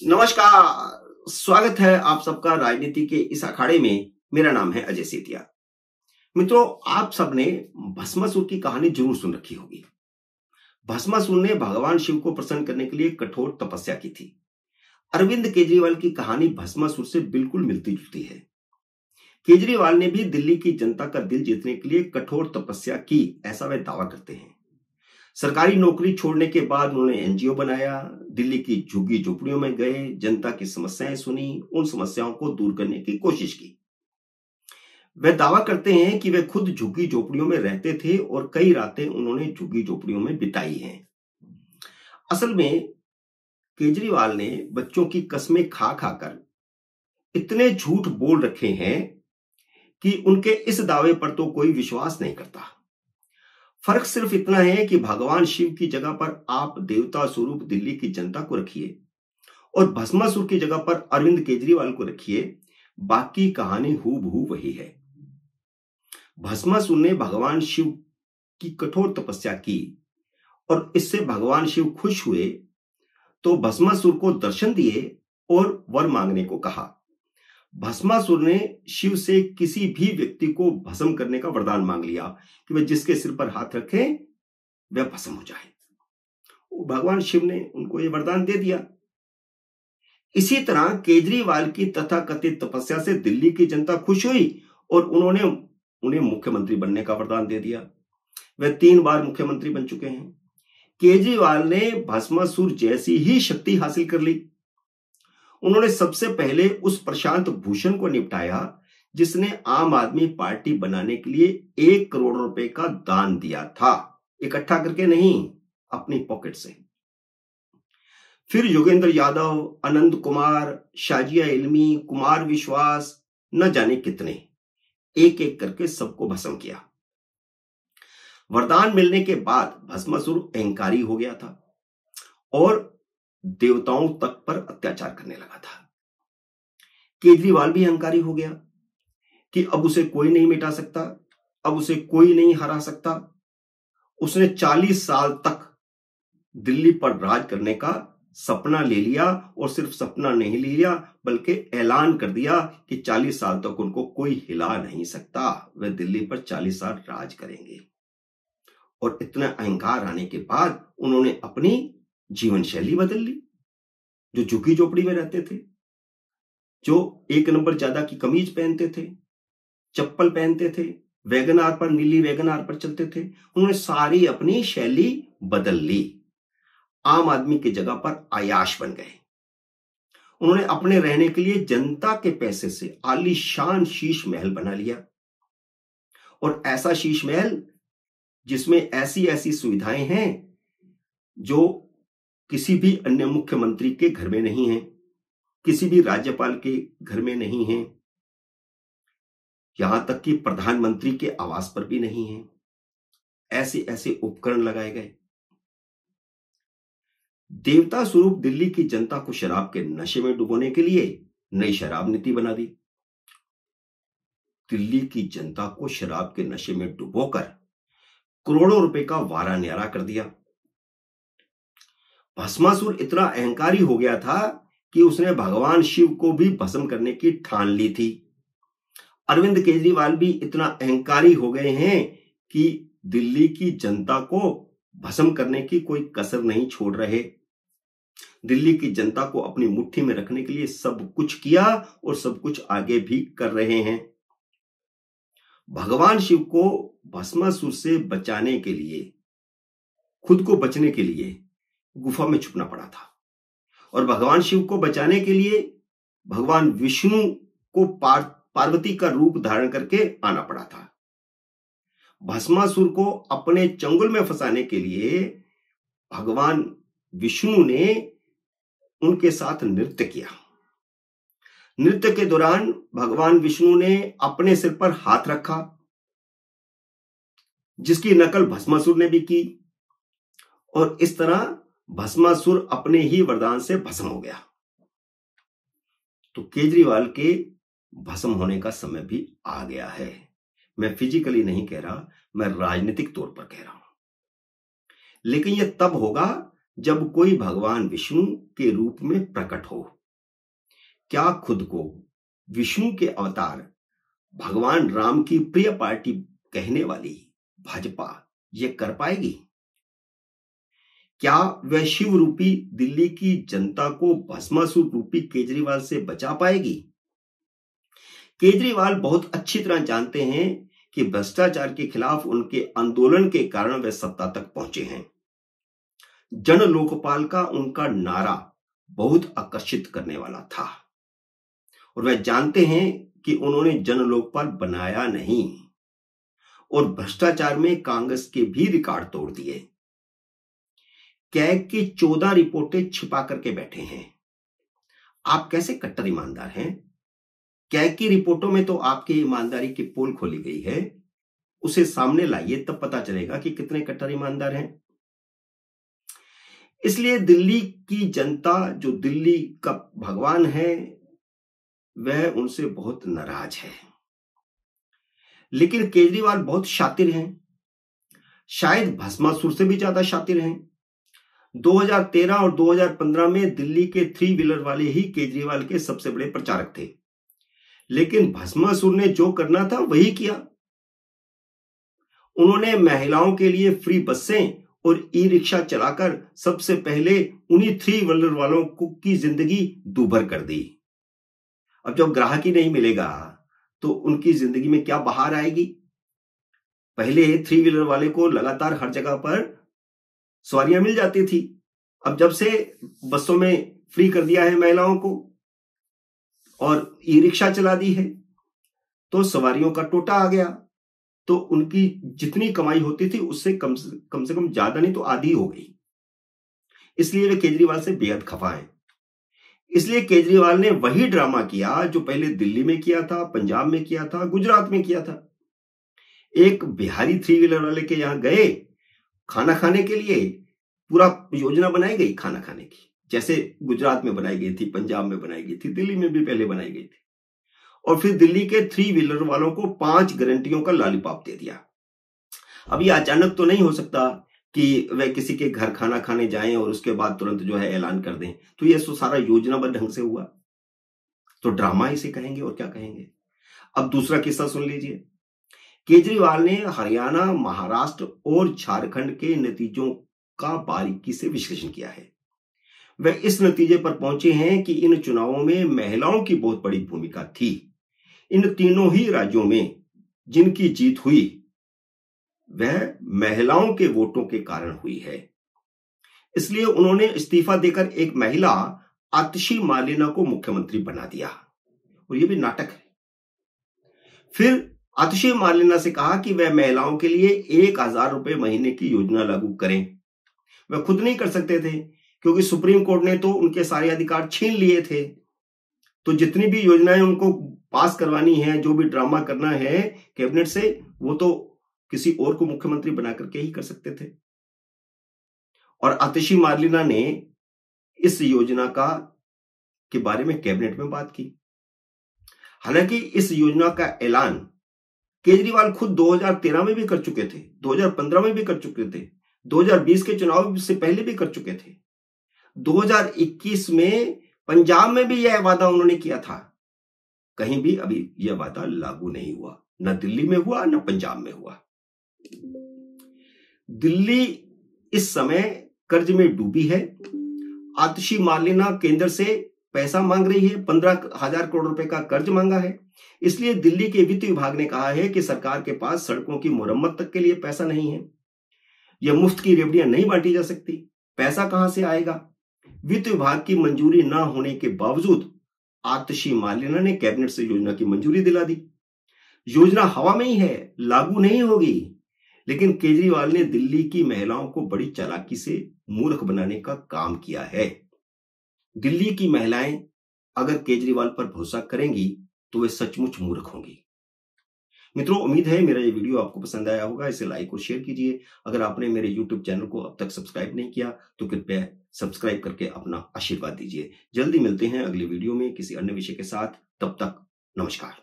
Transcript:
नमस्कार, स्वागत है आप सबका राजनीति के इस अखाड़े में। मेरा नाम है अजय सेतिया। मित्रों, आप सबने भस्मासुर की कहानी जरूर सुन रखी होगी। भस्मासुर ने भगवान शिव को प्रसन्न करने के लिए कठोर तपस्या की थी। अरविंद केजरीवाल की कहानी भस्मासुर से बिल्कुल मिलती जुलती है। केजरीवाल ने भी दिल्ली की जनता का दिल जीतने के लिए कठोर तपस्या की, ऐसा वे दावा करते हैं। सरकारी नौकरी छोड़ने के बाद उन्होंने एनजीओ बनाया, दिल्ली की झुग्गी झोपड़ियों में गए, जनता की समस्याएं सुनी, उन समस्याओं को दूर करने की कोशिश की। वे दावा करते हैं कि वे खुद झुग्गी झोपड़ियों में रहते थे और कई रातें उन्होंने झुग्गी झोपड़ियों में बिताई हैं। असल में केजरीवाल ने बच्चों की कस्में खा खाकर इतने झूठ बोल रखे हैं कि उनके इस दावे पर तो कोई विश्वास नहीं करता। फर्क सिर्फ इतना है कि भगवान शिव की जगह पर आप देवता स्वरूप दिल्ली की जनता को रखिए और भस्मासुर की जगह पर अरविंद केजरीवाल को रखिए, बाकी कहानी हूबहू वही है। भस्मासुर ने भगवान शिव की कठोर तपस्या की और इससे भगवान शिव खुश हुए तो भस्मासुर को दर्शन दिए और वर मांगने को कहा। भस्मासुर ने शिव से किसी भी व्यक्ति को भस्म करने का वरदान मांग लिया कि वह जिसके सिर पर हाथ रखे वह भस्म हो जाए। भगवान शिव ने उनको यह वरदान दे दिया। इसी तरह केजरीवाल की तथाकथित तपस्या से दिल्ली की जनता खुश हुई और उन्होंने उन्हें मुख्यमंत्री बनने का वरदान दे दिया। वह 3 बार मुख्यमंत्री बन चुके हैं। केजरीवाल ने भस्मासुर जैसी ही शक्ति हासिल कर ली। उन्होंने सबसे पहले उस प्रशांत भूषण को निपटाया जिसने आम आदमी पार्टी बनाने के लिए 1 करोड़ रुपए का दान दिया था, इकट्ठा करके नहीं, अपनी पॉकेट से। फिर योगेंद्र यादव, आनंद कुमार, शाजिया इल्मी, कुमार विश्वास, न जाने कितने, एक एक करके सबको भस्म किया। वरदान मिलने के बाद भस्मासुर अहंकारी हो गया था और देवताओं तक पर अत्याचार करने लगा था। केजरीवाल भी अहंकारी हो गया कि अब उसे कोई नहीं मिटा सकता, अब उसे कोई नहीं हरा सकता। उसने 40 साल तक दिल्ली पर राज करने का सपना ले लिया और सिर्फ सपना नहीं ले लिया बल्कि ऐलान कर दिया कि 40 साल तक उनको कोई हिला नहीं सकता, वे दिल्ली पर 40 साल राज करेंगे। और इतना अहंकार आने के बाद उन्होंने अपनी जीवन शैली बदल ली। जो झुग्गी झोपड़ी में रहते थे, जो 1 नंबर ज्यादा की कमीज पहनते थे, चप्पल पहनते थे, वैगनार पर, नीली वैगनार पर चलते थे, उन्होंने सारी अपनी शैली बदल ली। आम आदमी की जगह पर आयाश बन गए। उन्होंने अपने रहने के लिए जनता के पैसे से आलीशान शीश महल बना लिया और ऐसा शीश महल जिसमें ऐसी ऐसी सुविधाएं हैं जो किसी भी अन्य मुख्यमंत्री के घर में नहीं है, किसी भी राज्यपाल के घर में नहीं है, यहां तक कि प्रधानमंत्री के आवास पर भी नहीं है। ऐसे ऐसे उपकरण लगाए गए। देवता स्वरूप दिल्ली की जनता को शराब के नशे में डुबोने के लिए नई शराब नीति बना दी। दिल्ली की जनता को शराब के नशे में डुबोकर करोड़ों रुपए का वारा न्यारा कर दिया। भस्मासुर इतना अहंकारी हो गया था कि उसने भगवान शिव को भी भस्म करने की ठान ली थी। अरविंद केजरीवाल भी इतना अहंकारी हो गए हैं कि दिल्ली की जनता को भस्म करने की कोई कसर नहीं छोड़ रहे। दिल्ली की जनता को अपनी मुट्ठी में रखने के लिए सब कुछ किया और सब कुछ आगे भी कर रहे हैं। भगवान शिव को भस्मासुर से बचाने के लिए, खुद को बचने के लिए गुफा में छुपना पड़ा था और भगवान शिव को बचाने के लिए भगवान विष्णु को पार्वती का रूप धारण करके आना पड़ा था। भस्मासुर को अपने चंगुल में फंसाने के लिए भगवान विष्णु ने उनके साथ नृत्य किया। नृत्य के दौरान भगवान विष्णु ने अपने सिर पर हाथ रखा, जिसकी नकल भस्मासुर ने भी की और इस तरह भस्मासुर अपने ही वरदान से भस्म हो गया। तो केजरीवाल के भस्म होने का समय भी आ गया है। मैं फिजिकली नहीं कह रहा, मैं राजनीतिक तौर पर कह रहा हूं। लेकिन यह तब होगा जब कोई भगवान विष्णु के रूप में प्रकट हो। क्या खुद को विष्णु के अवतार भगवान राम की प्रिय पार्टी कहने वाली भाजपा ये कर पाएगी? क्या वह शिव रूपी दिल्ली की जनता को भस्मासुर रूपी केजरीवाल से बचा पाएगी? केजरीवाल बहुत अच्छी तरह जानते हैं कि भ्रष्टाचार के खिलाफ उनके आंदोलन के कारण वे सत्ता तक पहुंचे हैं। जन लोकपाल का उनका नारा बहुत आकर्षित करने वाला था और वे जानते हैं कि उन्होंने जन लोकपाल बनाया नहीं और भ्रष्टाचार में कांग्रेस के भी रिकॉर्ड तोड़ दिए। कैग की 14 रिपोर्टें छिपा करके बैठे हैं। आप कैसे कट्टर ईमानदार हैं? कैग की रिपोर्टों में तो आपकी ईमानदारी की पोल खोली गई है, उसे सामने लाइए, तब पता चलेगा कि कितने कट्टर ईमानदार हैं। इसलिए दिल्ली की जनता, जो दिल्ली का भगवान है, वह उनसे बहुत नाराज है। लेकिन केजरीवाल बहुत शातिर हैं, शायद भस्मासुर से भी ज्यादा शातिर हैं। 2013 और 2015 में दिल्ली के 3 व्हीलर वाले ही केजरीवाल के सबसे बड़े प्रचारक थे, लेकिन भस्मासुर ने जो करना था वही किया। उन्होंने महिलाओं के लिए फ्री बसें और ई रिक्शा चलाकर सबसे पहले उन्हीं 3 व्हीलर वालों की जिंदगी दूभर कर दी। अब जब ग्राहक ही नहीं मिलेगा तो उनकी जिंदगी में क्या बहार आएगी? पहले 3 व्हीलर वाले को लगातार हर जगह पर सवारियां मिल जाती थी, अब जब से बसों में फ्री कर दिया है महिलाओं को और ई रिक्शा चला दी है तो सवारियों का टोटा आ गया, तो उनकी जितनी कमाई होती थी उससे कम से कम ज्यादा नहीं तो आधी हो गई। इसलिए वे केजरीवाल से बेहद खफा हैं। इसलिए केजरीवाल ने वही ड्रामा किया जो पहले दिल्ली में किया था, पंजाब में किया था, गुजरात में किया था। एक बिहारी 3 व्हीलर वाले के यहां गए खाना खाने के लिए, पूरा योजना बनाई गई खाना खाने की, जैसे गुजरात में बनाई गई थी, पंजाब में बनाई गई थी, दिल्ली में भी पहले बनाई गई थी। और फिर दिल्ली के 3 व्हीलर वालों को 5 गारंटियों का लॉलीपॉप दे दिया। अब ये अचानक तो नहीं हो सकता कि वह किसी के घर खाना खाने जाएं और उसके बाद तुरंत जो है ऐलान कर दें, तो ये सारा योजनाबद्ध ढंग से हुआ, तो ड्रामा इसे कहेंगे और क्या कहेंगे। अब दूसरा किस्सा सुन लीजिए। केजरीवाल ने हरियाणा, महाराष्ट्र और झारखंड के नतीजों का बारीकी से विश्लेषण किया है। वह इस नतीजे पर पहुंचे हैं कि इन चुनावों में महिलाओं की बहुत बड़ी भूमिका थी। इन तीनों ही राज्यों में जिनकी जीत हुई वह महिलाओं के वोटों के कारण हुई है। इसलिए उन्होंने इस्तीफा देकर एक महिला आतिशी मार्लेना को मुख्यमंत्री बना दिया, और यह भी नाटक है। फिर आतिशी मार्लेना से कहा कि वह महिलाओं के लिए 1000 रुपए महीने की योजना लागू करें। वह खुद नहीं कर सकते थे क्योंकि सुप्रीम कोर्ट ने तो उनके सारे अधिकार छीन लिए थे, तो जितनी भी योजनाएं उनको पास करवानी है, जो भी ड्रामा करना है कैबिनेट से, वो तो किसी और को मुख्यमंत्री बना करके ही कर सकते थे। और आतिशी मार्लेना ने इस योजना के बारे में कैबिनेट में बात की। हालांकि इस योजना का ऐलान केजरीवाल खुद 2013 में भी कर चुके थे, 2015 में भी कर चुके थे, 2020 के चुनाव से पहले भी कर चुके थे, 2021 में पंजाब में भी यह वादा उन्होंने किया था। कहीं भी अभी यह वादा लागू नहीं हुआ, न दिल्ली में हुआ न पंजाब में हुआ। दिल्ली इस समय कर्ज में डूबी है। आतिशी मार्लेना केंद्र से पैसा मांग रही है, 15,000 करोड़ रुपए का कर्ज मांगा है। इसलिए दिल्ली के वित्त विभाग ने कहा है कि सरकार के पास सड़कों की मुरम्मत तक के लिए पैसा नहीं है, यह मुफ्त की रेवड़ियां नहीं बांटी जा सकती, पैसा कहां से आएगा। वित्त विभाग की मंजूरी न होने के बावजूद आतिशी मार्लेना ने कैबिनेट से योजना की मंजूरी दिला दी। योजना हवा में ही है, लागू नहीं होगी। लेकिन केजरीवाल ने दिल्ली की महिलाओं को बड़ी चालाकी से मूर्ख बनाने का काम किया है। दिल्ली की महिलाएं अगर केजरीवाल पर भरोसा करेंगी तो वे सचमुच मूर्ख होंगी। मित्रों, उम्मीद है मेरा ये वीडियो आपको पसंद आया होगा। इसे लाइक और शेयर कीजिए। अगर आपने मेरे यूट्यूब चैनल को अब तक सब्सक्राइब नहीं किया तो कृपया सब्सक्राइब करके अपना आशीर्वाद दीजिए। जल्दी मिलते हैं अगले वीडियो में किसी अन्य विषय के साथ। तब तक नमस्कार।